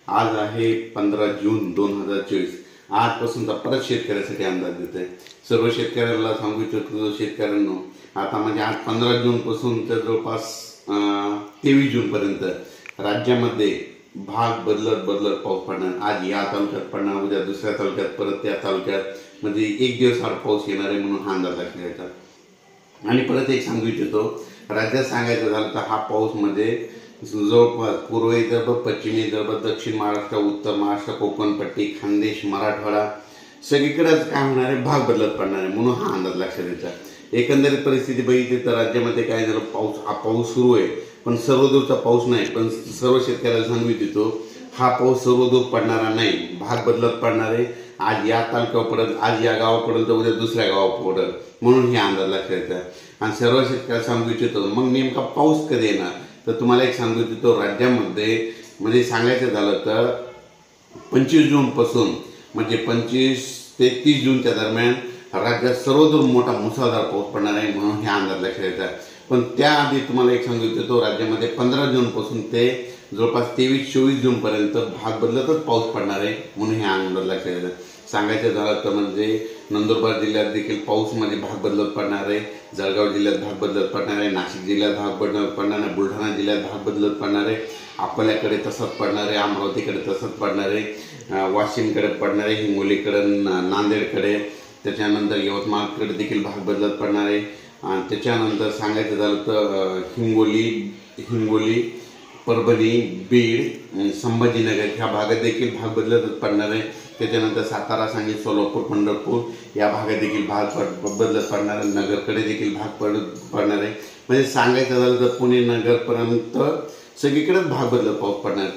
आज आहे 15 जून 2024। आजपासूनचा परत शेतकऱ्यासाठी अंदाज देतोय। सर्व शेतकऱ्यांना सांगू इच्छितो, शेतकऱ्यांनो, आता म्हणजे आज 15 जून पासून तर जवळपास 23 जून पर्यंत राज्यामध्ये भाग बदलत बदलत पाऊस पडणार। आज या तालुक्यात पडणार, उद्या दुसऱ्या तालुक्यात, परत त्या तालुक्यात, म्हणजे एक दिवस आड पाऊस येणार आहे म्हणून हा अंदाज लागला। आणि परत एक सांगू इच्छितो, राज्यात सांगायचं झालं तर हा पाऊस म्हणजे जवळपास पूर्व विदर्भ, पश्चिमी विदर्भ, दक्षिण महाराष्ट्र, उत्तर महाराष्ट्र, कोकण पट्टी, खानदेश, मराठवाडा सगळीकडेच काय होणार आहे, भाग बदलत पडणार आहे म्हणून हा अंदाज लक्षात येतो। एकंदरीत परिस्थिती बघितली तर राज्यामध्ये काय झालं, पाऊस सुरू आहे, पण सर्वदूरचा पाऊस नाही। पण सर्व शेतकऱ्याला सांगू इच्छितो, हा पाऊस सर्वदूर पडणारा नाही, भाग बदलत पडणार आहे। आज या तालुक्यावर पडेल, आज या गावावर पडेल, तर उद्या दुसऱ्या गावावर पडेल म्हणून हे अंदाज लक्षात येतात। आणि सर्व शेतकऱ्याला सांगू इच्छितो, मग नेमका पाऊस कधी येणार तर तुम्हाला एक सांगू इच्छितो, राज्यामध्ये म्हणजे सांगायचं झालं तर 25 जून पासून म्हणजे 25 ते 30 जूनच्या दरम्यान राज्यात सर्वदूर मोठा मुसळधार पाऊस पडणार आहे म्हणून हे अंदाज लक्षात येतात। पण त्याआधी तुम्हाला एक सांगू इच्छितो, राज्यामध्ये 15 जून पासून ते जवळपास 23-24 जून पर्यंत भाग बदलतच पाऊस पडणार आहे म्हणून हे अंदाज लक्षात येतात। सांगायचं झालं तर म्हणजे नंदुरबार जिल्ह्यात देखील पाऊस म्हणजे भाग बदलत पडणार आहे, जळगाव जिल्ह्यात भाग बदलत पडणार आहे, नाशिक जिल्ह्यात भाग बदलत पडणार आहे, बुलढाणा जिल्ह्यात भाग बदलत पडणार आहे, अकोल्याकडे तसंच पडणार आहे, अमरावतीकडे तसंच पडणार आहे, वाशिमकडे पडणार आहे, हिंगोलीकडे, नांदेडकडे, त्याच्यानंतर यवतमाळकडे देखील भाग बदलत पडणार आहे। आणि त्याच्यानंतर सांगायचं झालं तर हिंगोली, परभणी, बीड, संभाजीनगर ह्या भागात देखील भाग बदलत पडणार आहे। त्याच्यानंतर सातारा, सांगली, सोलापूर, पंढरपूर या भागात देखील भाग बदलत पडणार आहे, नगरकडे देखील भाग पडणार आहे। म्हणजे सांगायचं झालं तर पुणे नगरपर्यंत सगळीकडेच भाग बदलत पाऊस पडणार आहे।